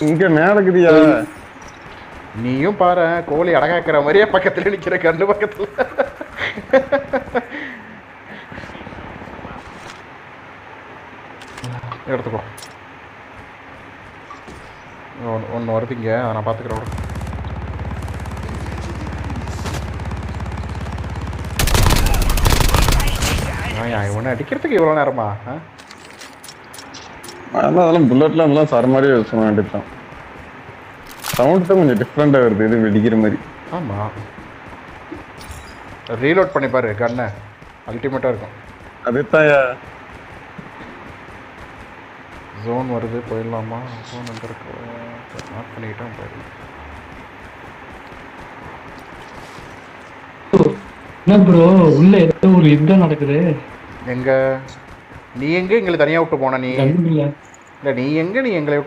இங்க மேலக்குதியா? நீயும் பாரு, கோழி அடகாக்கிற மாதிரியே பக்கத்துல நிக்கிற, கண்ணு பக்கத்துல. எடுத்துக்கோ. ஒன்று வருதுங்க, அதை நான் பார்த்துக்கிறேன். இவனை அடிக்கிறதுக்கு இவ்வளோ நேரமா? அதெல்லாம் புல்லட்லாம் அதெல்லாம் சர மாதிரி சொன்ன வேண்டியதுதான். சவுண்ட் தான் கொஞ்சம் டிஃப்ரெண்டாக வருது, இது வெடிக்கிற மாதிரி. ஆமாம், ரீலோட் பண்ணி பாரு, கண்ணை அல்டிமேட்டாக இருக்கும். அதுதான் ஜோன் வருது, போயிடலாமா? ஜோன் எங்கே இருக்கு? ஆஃப் பண்ணிக்கிட்டோம், போயிடலாம். என்ன ப்ரோ உள்ள ஏதோ ஒரு யுத்தம் நடக்குது. எங்க நீ எங்க எங்களை தனியா விட்டு போன? நீ இல்ல, நீ எங்க நீ எங்களை விட்டு